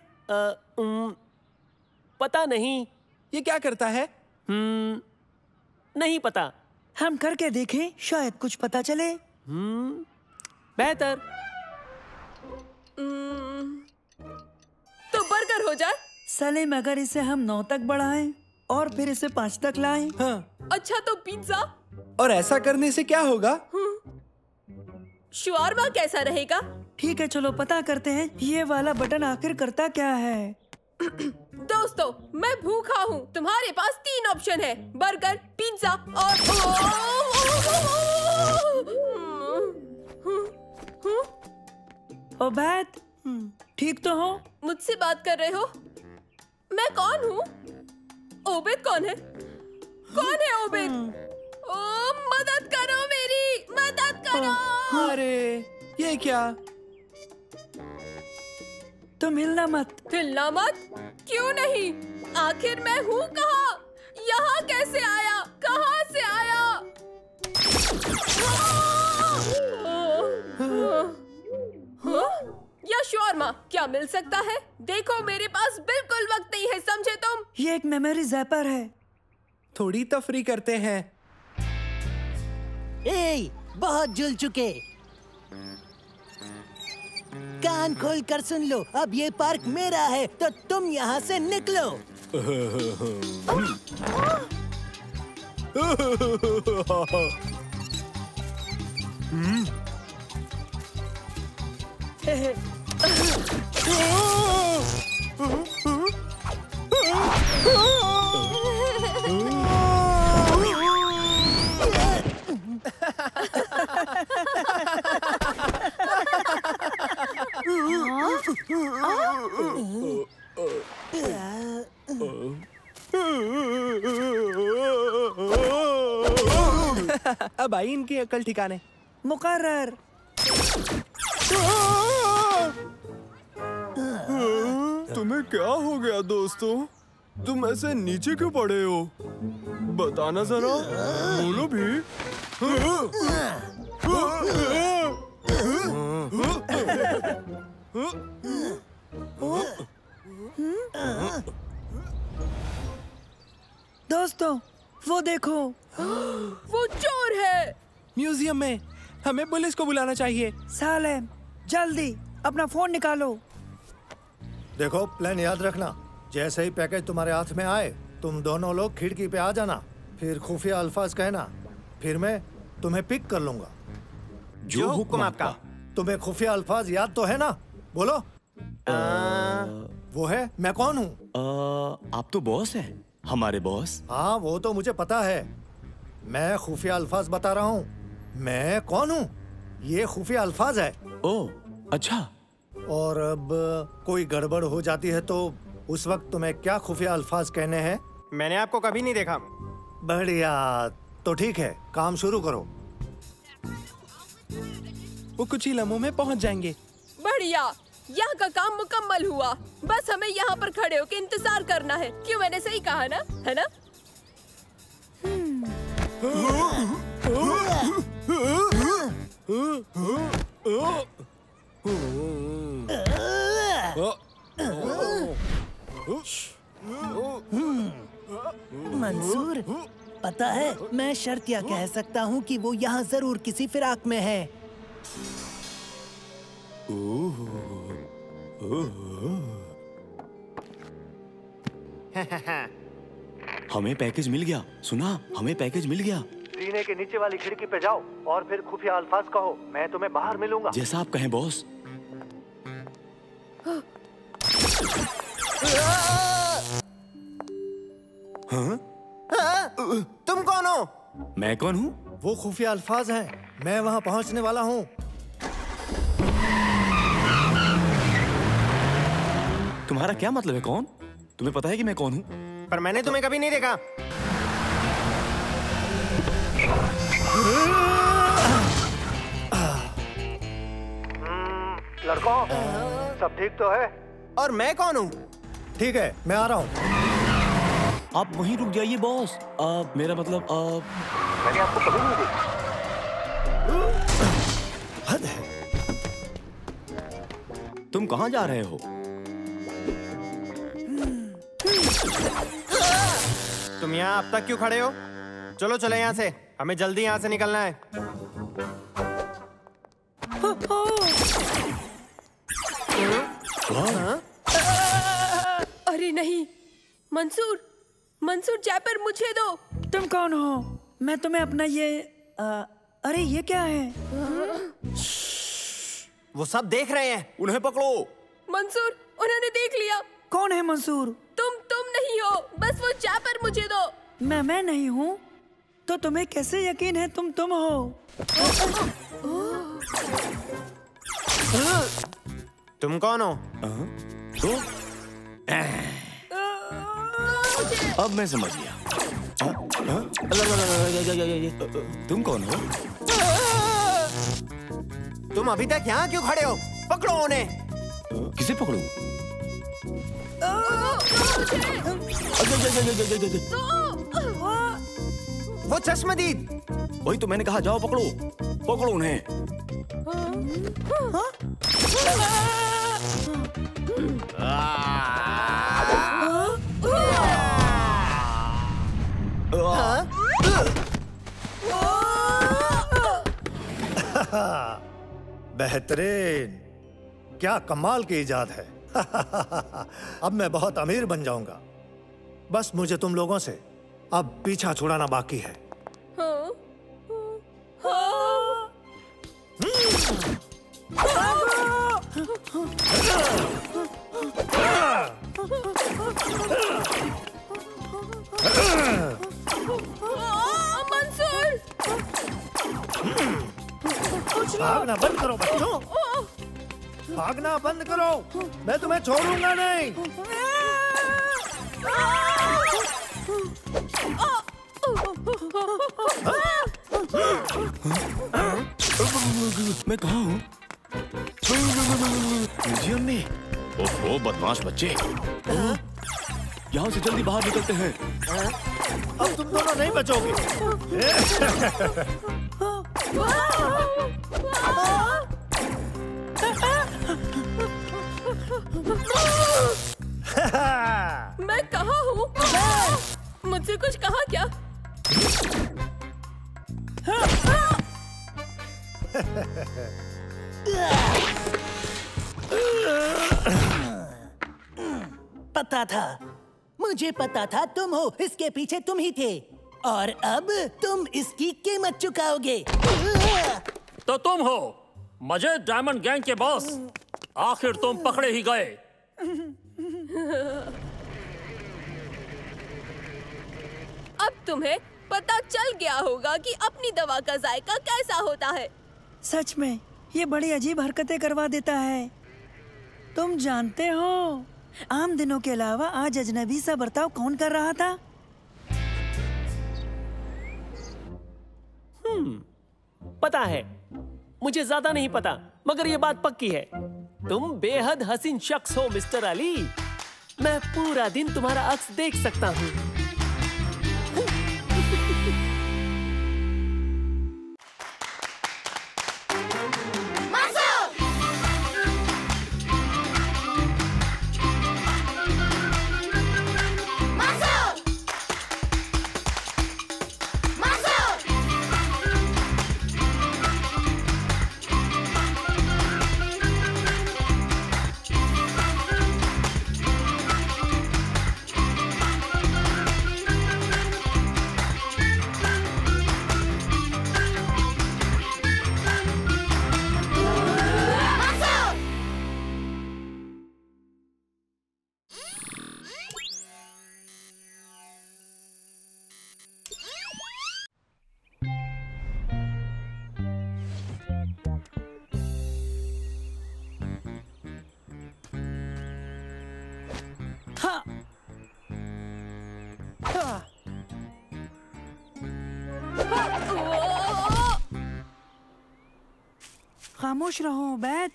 पता नहीं। ये क्या करता है? नहीं पता। हम करके देखें, शायद कुछ पता चले। बेहतर। तो बर्गर हो जाए। सलीम, अगर इसे हम 9 तक बढ़ाएं और फिर इसे 5 तक लाएं। हाँ। अच्छा तो पिज्जा। और ऐसा करने से क्या होगा? शवारमा कैसा रहेगा? ठीक है, चलो पता करते हैं ये वाला बटन आखिर करता क्या है। दोस्तों, मैं भूखा हूँ। तुम्हारे पास 3 ऑप्शन है, बर्गर, पिज्जा और ओबैद, ठीक तो हो? मुझसे बात कर रहे हो? मैं कौन हूँ? ओबेद कौन है? कौन है ओबेद? ओ, मदद करो मेरी, मदद करो। अरे ये क्या? तुम हिलना मत। हिलना मत? क्यों नहीं? आखिर मैं हूँ कहाँ? यहाँ कैसे आया? कहाँ से आया? या शवारमा क्या मिल सकता है? देखो मेरे पास बिल्कुल वक्त नहीं है, समझे तुम? ये एक मेमोरी ज़ैपर है। थोड़ी तफरी करते हैं। बहुत झूल चुके। कान खोल कर सुन लो, अब ये पार्क मेरा है, तो तुम यहाँ से निकलो। अब आई इनकी अकल ठिकाने। मुकर्रर। तुम्हें क्या हो गया दोस्तों? तुम ऐसे नीचे क्यों पड़े हो? बताना जरा, बोलो भी। दोस्तों, वो देखो। वो चोर है। म्यूजियम में। हमें पुलिस को बुलाना चाहिए। सालेम, जल्दी अपना फोन निकालो। देखो, प्लान याद रखना। जैसे ही पैकेज तुम्हारे हाथ में आए, तुम दोनों लोग खिड़की पे आ जाना, फिर खुफिया अल्फाज कहना, फिर मैं तुम्हें पिक कर लूंगा। जो हुक्म आपका। तुम्हें खुफिया अल्फाज याद तो है ना? बोलो। वो है, मैं कौन हूँ? आप तो बॉस हैं, हमारे बॉस। हाँ, वो तो मुझे पता है। मैं खुफिया अल्फाज बता रहा हूँ। मैं कौन हूँ? ये खुफिया अल्फाज है। ओह, अच्छा। और अब कोई गड़बड़ हो जाती है तो उस वक्त तुम्हें क्या खुफिया अल्फाज कहने हैं? मैंने आपको कभी नहीं देखा। बढ़िया, तो ठीक है, काम शुरू करो। वो कुछ ही लम्हों में पहुंच जाएंगे। बढ़िया, यहाँ का काम मुकम्मल हुआ। बस हमें यहाँ पर खड़े होकर इंतजार करना है। क्यों, मैंने सही कहा ना? है ना? मंसूर, पता है, मैं शर्तिया कह सकता हूँ कि वो यहाँ जरूर किसी फिराक में है। हमें पैकेज मिल गया। सुना, हमें पैकेज मिल गया। सीने के नीचे वाली खिड़की पे जाओ और फिर खुफिया अल्फाज कहो। मैं तुम्हें बाहर मिलूंगा। जैसा आप कहें बॉस। हाँ? तुम कौन हो? मैं कौन हूँ? वो खुफिया अल्फाज हैं। मैं वहाँ पहुँचने वाला हूँ। तुम्हारा क्या मतलब है? कौन? तुम्हें पता है कि मैं कौन हूँ? पर मैंने तुम्हें कभी नहीं देखा। लड़कों, सब ठीक तो है? और मैं कौन हूँ? ठीक है, मैं आ रहा हूँ। आप वहीं रुक जाइए बॉस। मेरा मतलब मैंने आपको कभी नहीं देखा। हद है। तुम कहाँ जा रहे हो? तुम यहाँ अब तक क्यों खड़े हो? चलो चले यहाँ से, हमें जल्दी यहाँ से निकलना है। अरे नहीं, मंसूर, मंसूर जैपर मुझे दो। तुम कौन हो? मैं तुम्हें अपना ये अरे ये क्या है? वो सब देख रहे हैं, उन्हें पकड़ो। मंसूर, उन्होंने देख लिया। कौन है मंसूर? तुम नहीं हो, बस वो जैपर मुझे दो। मैं नहीं हूँ, तो तुम्हें कैसे यकीन है तुम हो? तुम कौन हो? तो अब मैं समझ गया। तुम कौन हो? तुम अभी तक यहाँ क्यों खड़े हो? पकड़ो उन्हें। किसे पकड़ूं? वो चश्मदीद। वही तो मैंने कहा, जाओ पकड़ो, पकड़ो उन्हें। बेहतरीन, क्या कमाल की इजाद है। अब मैं बहुत अमीर बन जाऊंगा। बस मुझे तुम लोगों से अब पीछा छुड़ाना बाकी है। भागना बंद करो बच्चों, भागना बंद करो, मैं तुम्हें छोड़ूंगा नहीं। मैं कहाँ हूँ? म्यूजियम में। ओहो बदमाश बच्चे, यहाँ से जल्दी बाहर निकलते हैं। अब तुम दोनों नहीं बचोगे। मैं कहाँ हूँ? मुझसे कुछ कहा क्या? पता था, मुझे पता था तुम हो, इसके पीछे तुम ही थे, और अब तुम इसकी कीमत चुकाओगे। तो तुम हो मजेद डायमंड गैंग के बॉस, आखिर तुम पकड़े ही गए। अब तुम्हें पता चल गया होगा कि अपनी दवा का जायका कैसा होता है। सच में ये बड़ी अजीब हरकतें करवा देता है। तुम जानते हो आम दिनों के अलावा आज अजनबी सा बर्ताव कौन कर रहा था? पता है, मुझे ज्यादा नहीं पता, मगर ये बात पक्की है, तुम बेहद हसीन शख्स हो मिस्टर अली। मैं पूरा दिन तुम्हारा अक्स देख सकता हूँ। हाँ। हाँ। खामोश रहो उबैद।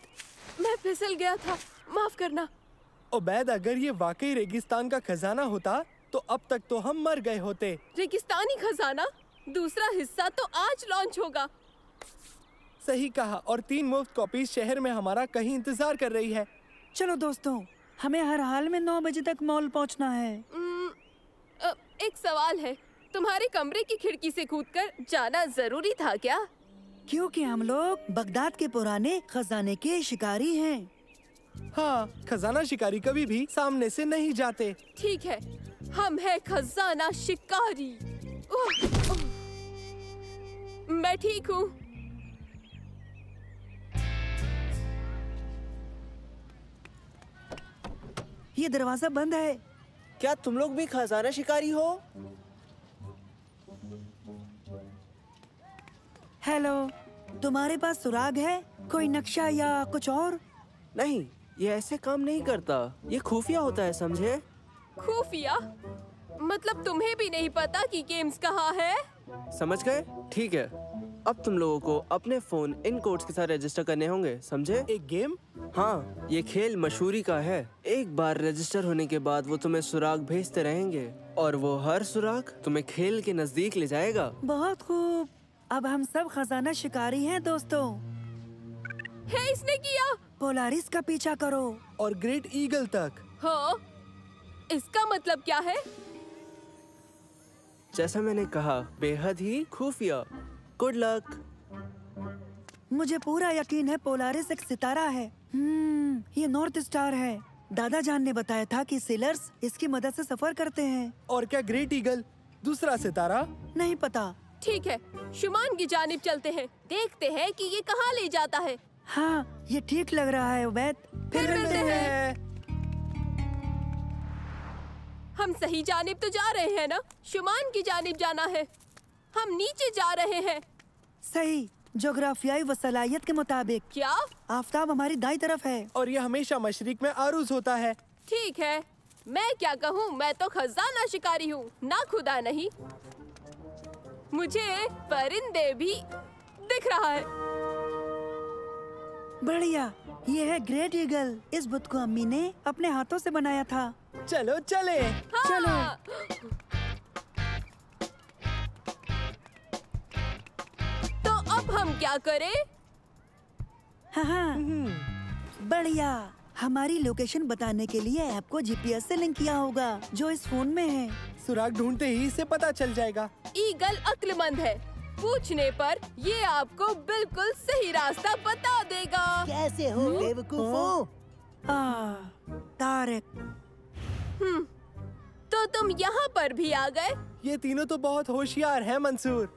मैं फिसल गया था, माफ करना। उबैद, अगर ये वाकई रेगिस्तान का खजाना होता तो अब तक तो हम मर गए होते। रेगिस्तानी खजाना? दूसरा हिस्सा तो आज लॉन्च होगा। सही कहा, और 3 मुफ्त कॉपीज शहर में हमारा कहीं इंतजार कर रही है। चलो दोस्तों, हमें हर हाल में 9 बजे तक मॉल पहुंचना है। एक सवाल है, तुम्हारे कमरे की खिड़की से कूदकर जाना जरूरी था क्या? क्योंकि हम लोग बगदाद के पुराने खजाने के शिकारी हैं। हाँ, खजाना शिकारी कभी भी सामने से नहीं जाते। ठीक है, हम हैं खजाना शिकारी। मैं ठीक हूँ। ये दरवाजा बंद है। क्या तुम लोग भी खजाना शिकारी हो? हेलो, तुम्हारे पास सुराग है? कोई नक्शा या कुछ और? नहीं, ये ऐसे काम नहीं करता। ये खुफिया होता है, समझे? खुफिया? मतलब तुम्हें भी नहीं पता कि गेम्स कहाँ है? समझ गए? ठीक है, अब तुम लोगों को अपने फोन इन कोड्स के साथ रजिस्टर करने होंगे, समझे? एक गेम? हाँ, ये खेल मशहूरी का है। एक बार रजिस्टर होने के बाद वो तुम्हें सुराग भेजते रहेंगे और वो हर सुराग तुम्हें खेल के नजदीक ले जाएगा। बहुत खूब, अब हम सब खजाना शिकारी हैं दोस्तों। है इसने किया। पोलारिस का पीछा करो और ग्रेट ईगल तक। हाँ, इसका मतलब क्या है? जैसा मैंने कहा, बेहद ही खुफिया। Good luck. मुझे पूरा यकीन है पोलारिस एक सितारा है। ये नॉर्थ स्टार है। दादा जान ने बताया था कि सेलर्स इसकी मदद से सफर करते हैं। और क्या ग्रेट ईगल दूसरा सितारा? नहीं पता। ठीक है, शुमान की जानिब चलते हैं, देखते हैं कि ये कहाँ ले जाता है। हाँ, ये ठीक लग रहा है उबैद। फिर मिलते हैं। हम सही जानिब तो जा रहे हैं ना? शुमान की जानिब जाना है। हम नीचे जा रहे हैं। सही, जोग्राफियाई वसलायत के मुताबिक। क्या? आफताब हमारी दाईं तरफ है और ये हमेशा मशरिक में आरूज होता है। ठीक है, मैं क्या कहूँ, मैं तो खजाना शिकारी हूँ, ना खुदा नहीं। मुझे परिंदे भी दिख रहा है। बढ़िया, ये है ग्रेट ईगल। इस बुत को अम्मी ने अपने हाथों से बनाया था। चलो चले। हाँ। चलो। तो अब हम क्या करें? हाँ, बढ़िया। हमारी लोकेशन बताने के लिए ऐप को जीपीएस से लिंक किया होगा जो इस फोन में है। सुराग ढूंढते ही इसे पता चल जाएगा। ईगल अक्लमंद है, पूछने पर ये आपको बिल्कुल सही रास्ता बता देगा। कैसे हो बेवकूफों? तारिक। तो तुम यहाँ पर भी आ गए? ये तीनों तो बहुत होशियार हैं मंसूर।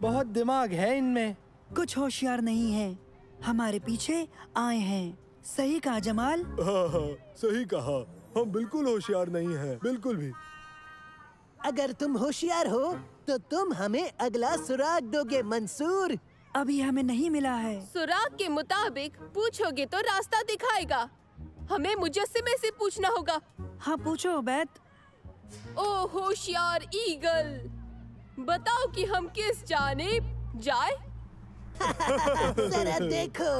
बहुत दिमाग है इनमें। कुछ होशियार नहीं है, हमारे पीछे आए हैं। सही कहा जमाल। हाँ, सही कहा। हम बिल्कुल होशियार नहीं हैं, बिल्कुल भी। अगर तुम होशियार हो तो तुम हमें अगला सुराग दोगे मंसूर। अभी हमें नहीं मिला है। सुराग के मुताबिक पूछोगे तो रास्ता दिखाएगा। हमें मुजस्सिमे से पूछना होगा। हाँ, पूछो उबैद। ओ होशियार ईगल, बताओ कि हम किस जानिब जाए? जरा देखो,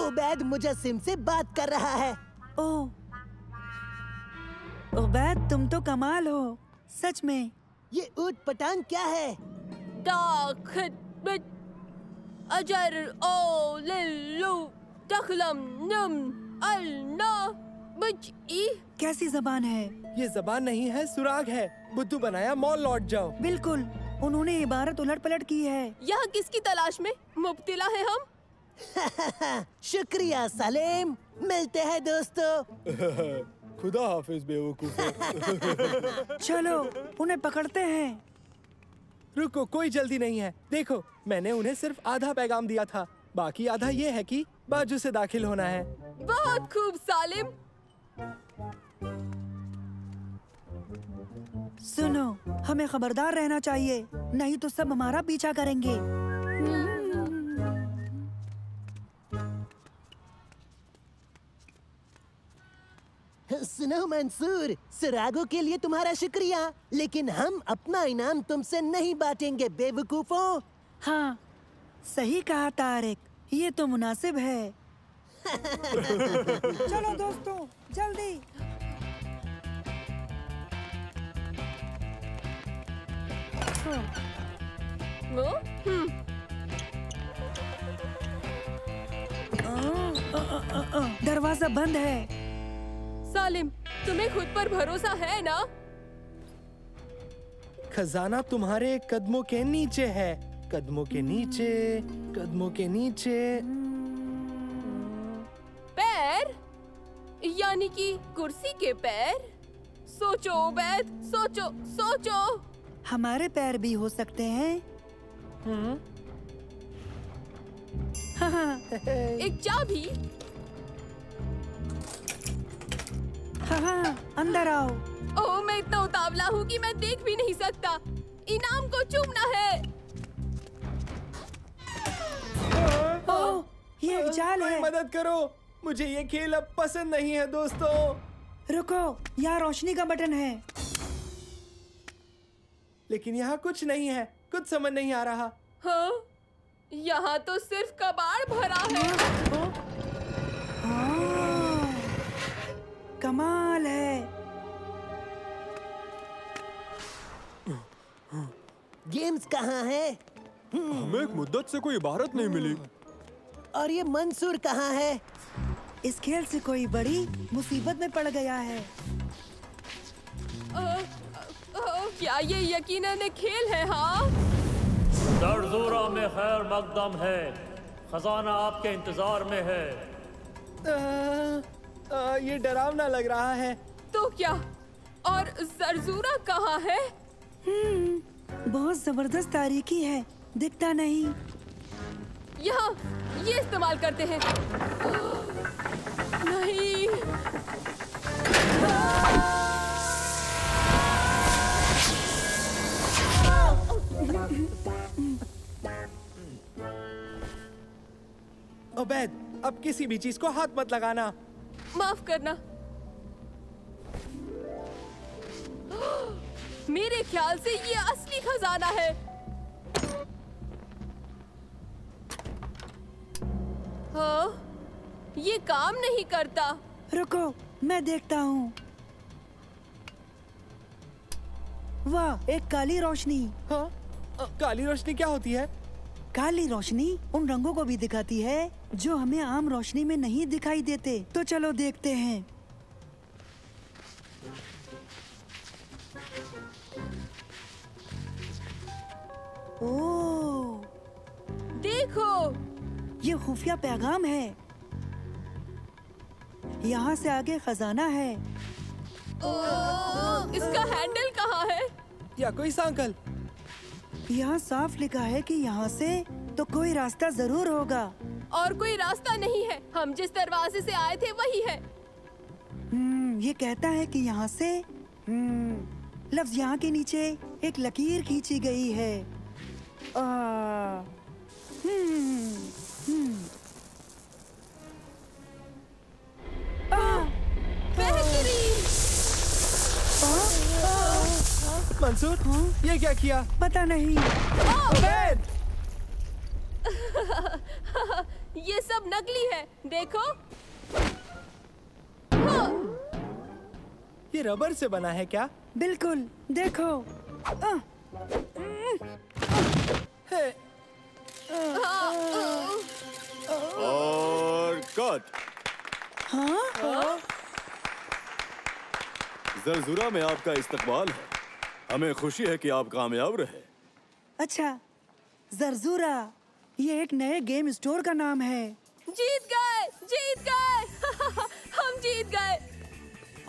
उबैद मुजस्सिम से बात कर रहा है। ओह, उबैद तुम तो कमाल हो, सच में। ये ऊट पटांग क्या है? अजर ओ लिल्लू तखलम नम अलना बची। कैसी जबान है? ये जबान नहीं है, सुराग है। बुद्धू बनाया मॉल लौट जाओ। बिल्कुल, उन्होंने इबारत उलट पलट की है। यहाँ किसकी तलाश में मुब्तिला है हम? शुक्रिया सलीम, मिलते हैं दोस्तों। खुदा हाफिज बेवकूफों। चलो उन्हें पकड़ते हैं। रुको, कोई जल्दी नहीं है। देखो, मैंने उन्हें सिर्फ आधा पैगाम दिया था, बाकी आधा ये है कि बाजू से दाखिल होना है। बहुत खूब सालिम। सुनो, हमें खबरदार रहना चाहिए, नहीं तो सब हमारा पीछा करेंगे। सुनो मंसूर, सुरागों के लिए तुम्हारा शुक्रिया, लेकिन हम अपना इनाम तुमसे नहीं बांटेंगे बेवकूफों। हाँ, सही कहा तारिक, ये तो मुनासिब है। चलो दोस्तों, जल्दी। दरवाजा बंद है। सालिम, तुम्हें खुद पर भरोसा है ना? खजाना तुम्हारे कदमों के नीचे है, कदमों के नीचे, कदमों के नीचे। पैर? यानी कि कुर्सी के पैर? सोचो उबैद, सोचो, सोचो। हमारे पैर भी हो सकते हैं। एक चाबी। हाँ, अंदर आओ। ओह, मैं इतना उतावला हूँ कि मैं देख भी नहीं सकता। इनाम को चूमना है। ओह, ये एक जाल है। मदद करो, मुझे ये खेल अब पसंद नहीं है दोस्तों। रुको, यहाँ रोशनी का बटन है। लेकिन यहाँ कुछ नहीं है, कुछ समझ नहीं आ रहा। हाँ, यहाँ तो सिर्फ कबाड़ भरा है। कमाल है। गेम्स कहाँ है? हमें एक मुद्दत से कोई इबारत नहीं मिली। और ये मंसूर कहाँ है? इस खेल से कोई बड़ी मुसीबत में पड़ गया है। क्या ये यकीनन एक खेल है? हाँ, जरजूरा में खैर मकदम है, खजाना आपके इंतजार में है। ये डरावना लग रहा है। तो क्या? और जरजूरा कहाँ है? बहुत जबरदस्त तारीकी है, दिखता नहीं। यहाँ, ये इस्तेमाल करते हैं। नहीं। उबैद, अब किसी भी चीज को हाथ मत लगाना। माफ करना। मेरे ख्याल से ये असली खजाना है। हाँ, ये काम नहीं करता। रुको, मैं देखता हूँ। वाह, एक काली रोशनी। हाँ, काली रोशनी क्या होती है? काली रोशनी उन रंगों को भी दिखाती है जो हमें आम रोशनी में नहीं दिखाई देते। तो चलो देखते हैं। ओह, देखो, ये खुफिया पैगाम है। यहाँ से आगे खजाना है। इसका हैंडल कहाँ है? या कोई सांकल? यहाँ साफ लिखा है कि यहाँ से तो कोई रास्ता जरूर होगा। और कोई रास्ता नहीं है। हम जिस दरवाजे से आए थे वही है। ये कहता है कि यहाँ से लफ्ज यहाँ के नीचे एक लकीर खींची गई है। मंसूर, ये क्या किया? पता नहीं। उबैद! ये सब नकली है, देखो। ये रबर से बना है क्या? बिल्कुल, देखो। और कट। हाँ? जरजूरा में आपका इस्तकबाल है। हमें खुशी है कि आप कामयाब रहे। अच्छा, जरजूरा ये एक नए गेम स्टोर का नाम है। जीत गए, जीत गए। हम जीत गए।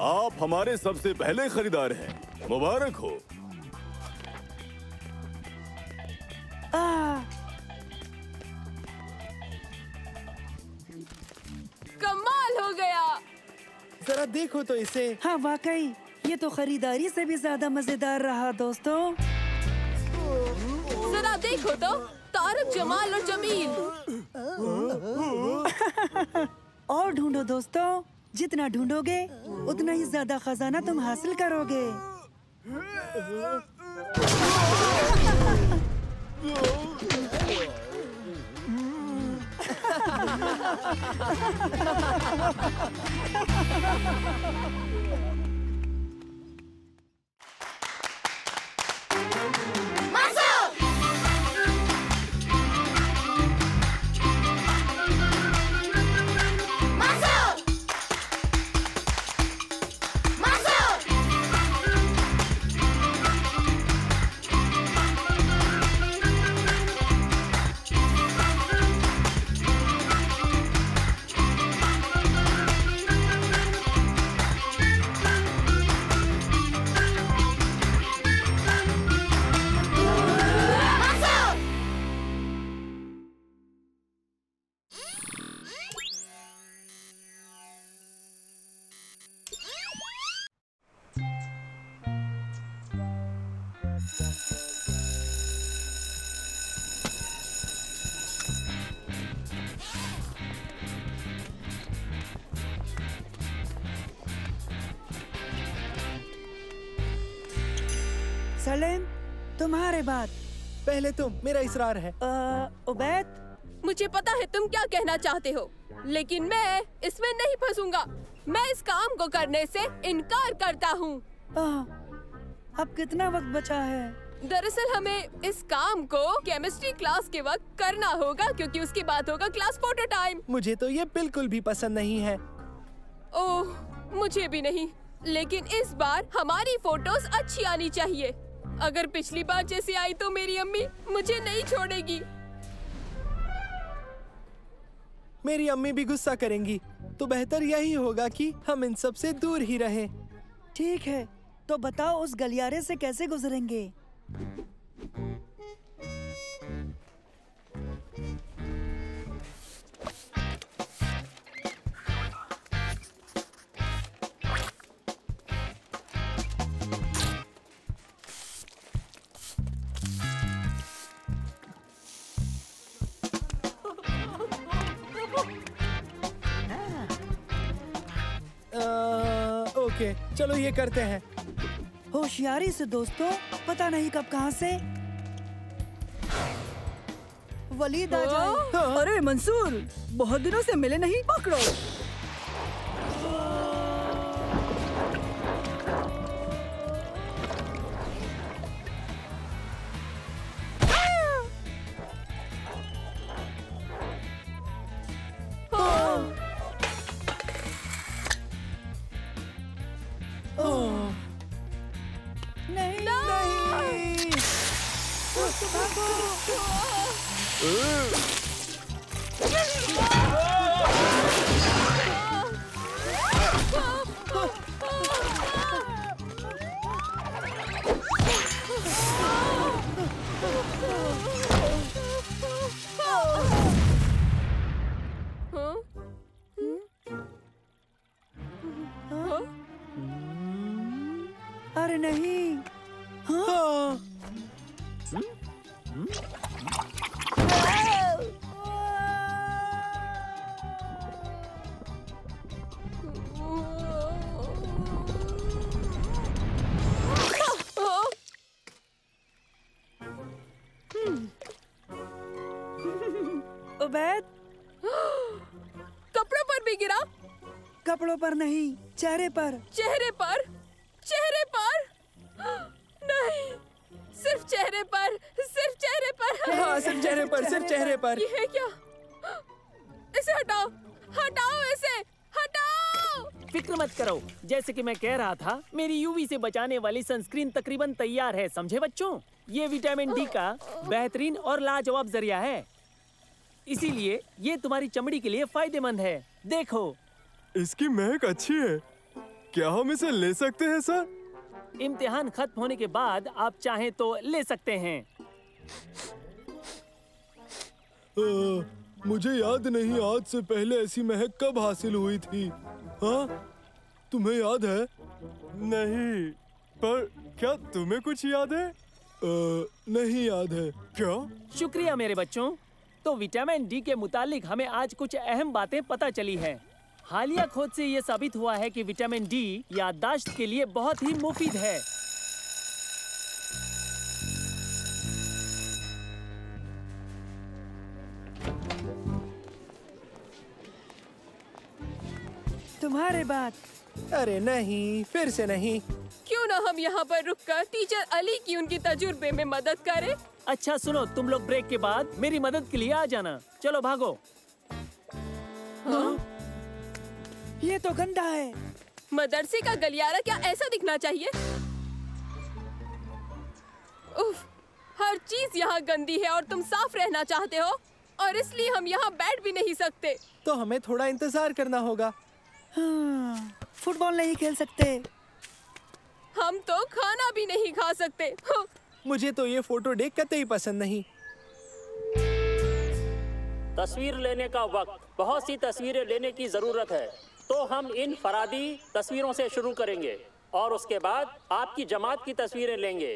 आप हमारे सबसे पहले खरीदार हैं। मुबारक हो। कमाल हो गया। जरा देखो तो इसे। हाँ वाकई, ये तो खरीदारी से भी ज्यादा मजेदार रहा दोस्तों। जरा देखो तो, तारक, जमाल और जमील। और ढूंढो दोस्तों, जितना ढूंढोगे उतना ही ज्यादा खजाना तुम हासिल करोगे। सलीम, तुम्हारे बात। पहले तुम, मेरा इसरार है। उबैद, मुझे पता है तुम क्या कहना चाहते हो, लेकिन मैं इसमें नहीं फंसूंगा। मैं इस काम को करने से इनकार करता हूँ। अब कितना वक्त बचा है? दरअसल हमें इस काम को केमिस्ट्री क्लास के वक्त करना होगा, क्योंकि उसके बाद होगा क्लास फोटो टाइम। मुझे तो ये बिल्कुल भी पसंद नहीं है। ओह, मुझे भी नहीं, लेकिन इस बार हमारी फोटोज अच्छी आनी चाहिए। अगर पिछली बार जैसी आई तो मेरी अम्मी मुझे नहीं छोड़ेगी। मेरी अम्मी भी गुस्सा करेंगी, तो बेहतर यही होगा कि हम इन सब से दूर ही रहें। ठीक है, तो बताओ उस गलियारे से कैसे गुजरेंगे? ओके, चलो ये करते हैं। होशियारी से दोस्तों, पता नहीं कब कहां से वलीद आ जाए। अरे मंसूर, बहुत दिनों से मिले नहीं, पकड़ो। अरे नहीं। हाँ। उबैद, कपड़ों पर भी गिरा? कपड़ों पर नहीं, चेहरे पर। चेहरे पर? चेहरे पर? नहीं, सिर्फ चेहरे पर, सिर्फ चेहरे पर। हाँ, सिर्फ चेहरे पर, सिर्फ चेहरे पर। ये है क्या? इसे हटाओ, हटाओ इसे, हटाओ! फिक्र मत करो, जैसे कि मैं कह रहा था, मेरी यूवी से बचाने वाली सनस्क्रीन तकरीबन तैयार है, समझे बच्चों? ये विटामिन डी का बेहतरीन और लाजवाब जरिया है, इसीलिए ये तुम्हारी चमड़ी के लिए फायदेमंद है। देखो, इसकी महक अच्छी है। क्या हम इसे ले सकते हैं सर? इम्तिहान खत्म होने के बाद आप चाहें तो ले सकते हैं। मुझे याद नहीं आज से पहले ऐसी महक कब हासिल हुई थी। हाँ, तुम्हें याद है? नहीं, पर क्या तुम्हें कुछ याद है? नहीं याद है। क्या? शुक्रिया मेरे बच्चों। तो विटामिन डी के मुतालिक हमें आज कुछ अहम बातें पता चली हैं। हालिया खोज से ये साबित हुआ है कि विटामिन डी याददाश्त के लिए बहुत ही मुफीद है। तुम्हारे बात। अरे नहीं, फिर से नहीं। क्यों ना हम यहाँ पर रुककर टीचर अली की उनकी तजुर्बे में मदद करें? अच्छा सुनो, तुम लोग ब्रेक के बाद मेरी मदद के लिए आ जाना। चलो भागो। हाँ? ये तो गंदा है। मदरसे का गलियारा क्या ऐसा दिखना चाहिए? उफ, हर चीज यहाँ गंदी है और तुम साफ रहना चाहते हो और इसलिए हम यहाँ बैठ भी नहीं सकते। तो हमें थोड़ा इंतजार करना होगा। हाँ, फुटबॉल नहीं खेल सकते। हम तो खाना भी नहीं खा सकते। हाँ। मुझे तो ये फोटो देख कतई पसंद नहीं। तस्वीर लेने का वक्त। बहुत सी तस्वीरें लेने की जरूरत है, तो हम इन फरादी तस्वीरों से शुरू करेंगे और उसके बाद आपकी जमात की तस्वीरें लेंगे।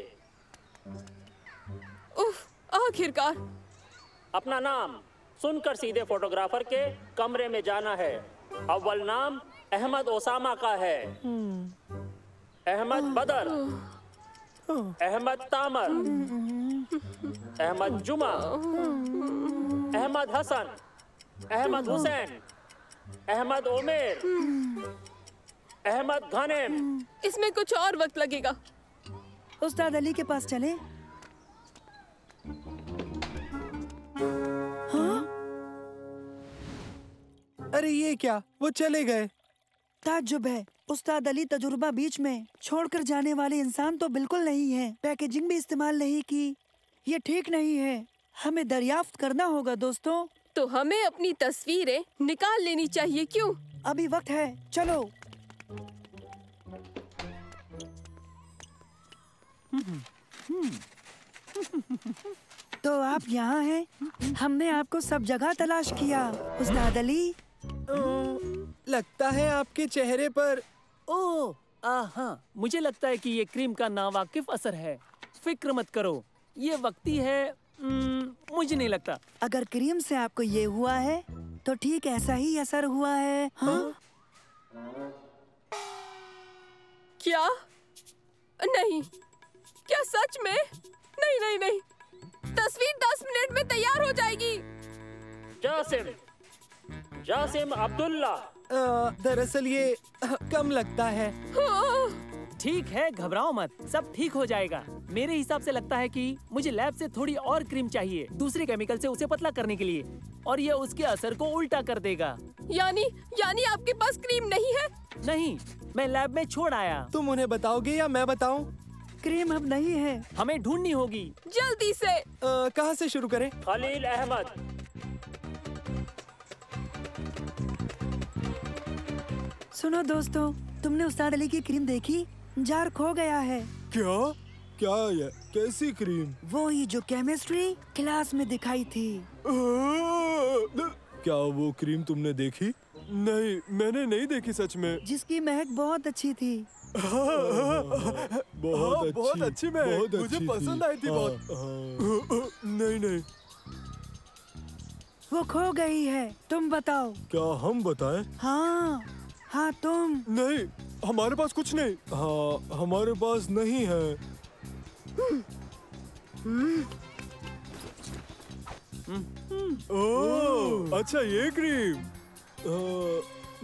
उफ, आखिरकार। अपना नाम सुनकर सीधे फोटोग्राफर के कमरे में जाना है। अव्वल नाम अहमद ओसामा का है। अहमद बदर, अहमद तामर, अहमद जुमा, अहमद हसन, अहमद हुसैन, अहमद ओमेर, अहमद गनेम। इसमें कुछ और वक्त लगेगा। उस्ताद अली के पास चले। हाँ? अरे ये क्या, वो चले गए। ताज्जुब है, उस्ताद अली तजुर्बा बीच में छोड़कर जाने वाले इंसान तो बिल्कुल नहीं है। पैकेजिंग भी इस्तेमाल नहीं की। ये ठीक नहीं है। हमें दरियाफ्त करना होगा दोस्तों। तो हमें अपनी तस्वीरें निकाल लेनी चाहिए। क्यों? अभी वक्त है, चलो। तो आप यहाँ हैं? हमने आपको सब जगह तलाश किया। उस्ताद अली, लगता है आपके चेहरे पर। ओह, हाँ, मुझे लगता है कि ये क्रीम का नावाकिफ असर है। फिक्र मत करो, ये वक्ती है। मुझे नहीं लगता। अगर क्रीम से आपको ये हुआ है तो ठीक ऐसा ही असर हुआ है। हाँ? क्या? नहीं, क्या सच में? नहीं नहीं नहीं, तस्वीर 10 मिनट में तैयार हो जाएगी। जासिम, जासिम अब्दुल्ला। दरअसल ये कम लगता है। ठीक है, घबराओ मत, सब ठीक हो जाएगा। मेरे हिसाब से लगता है कि मुझे लैब से थोड़ी और क्रीम चाहिए, दूसरे केमिकल से उसे पतला करने के लिए, और ये उसके असर को उल्टा कर देगा। यानी आपके पास क्रीम नहीं है? नहीं, मैं लैब में छोड़ आया। तुम उन्हें बताओगे या मैं बताऊं? क्रीम अब नहीं है, हमें ढूंढनी होगी। जल्दी से। कहाँ से शुरू करें? खलील अहमद। सुनो दोस्तों, तुमने उस्ताद अली की क्रीम देखी? जार खो गया है। क्या? क्या ये? कैसी क्रीम? वो ही जो केमिस्ट्री क्लास में दिखाई थी। क्या वो क्रीम तुमने देखी? नहीं, मैंने नहीं देखी सच में। जिसकी महक बहुत अच्छी थी। बहुत अच्छी महक, मुझे पसंद आई थी बहुत। नहीं, वो खो गई है। तुम बताओ। क्या हम बताएं? हाँ तुम। नहीं, हमारे पास कुछ नहीं। हाँ, हमारे पास नहीं है। ओह, अच्छा ये क्रीम।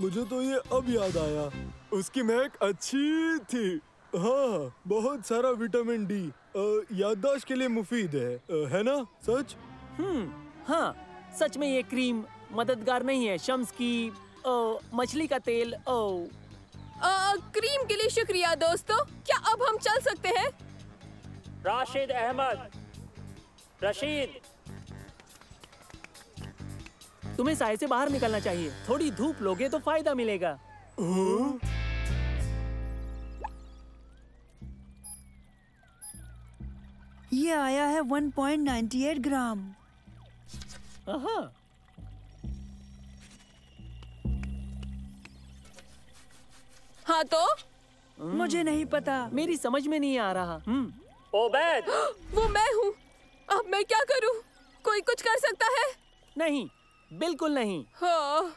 मुझे तो ये अब याद आया। उसकी महक अच्छी थी। हाँ, बहुत सारा विटामिन डी याददाश्त के लिए मुफीद है ना? सच? हाँ, सच में ये क्रीम मददगार नहीं है। शम्स की मछली का तेल। क्रीम के लिए शुक्रिया दोस्तों। क्या अब हम चल सकते हैं? राशिद अहमद। रशीद, तुम्हें साए से बाहर निकलना चाहिए। थोड़ी धूप लोगे तो फायदा मिलेगा। ये आया है 1.98 ग्राम। हाँ तो? मुझे नहीं पता। मेरी समझ में नहीं आ रहा। ओबैद। वो मैं हूँ। अब मैं क्या करूँ? कोई कुछ कर सकता है? नहीं, बिल्कुल नहीं। हाँ।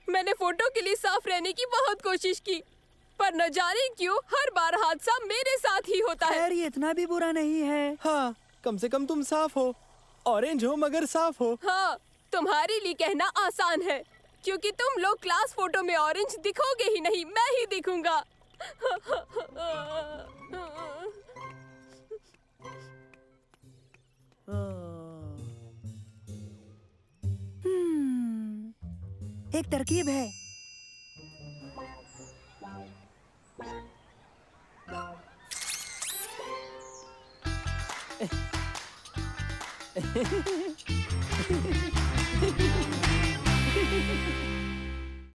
मैंने फोटो के लिए साफ रहने की बहुत कोशिश की, पर न जाने क्यों हर बार हादसा मेरे साथ ही होता है। खैर, ये इतना भी बुरा नहीं है। हाँ, कम से कम तुम साफ हो। ऑरेंज हो मगर साफ हो। हाँ, तुम्हारे लिए कहना आसान है, क्योंकि तुम लोग क्लास फोटो में ऑरेंज दिखोगे ही नहीं, मैं ही दिखूंगा। एक तरकीब है।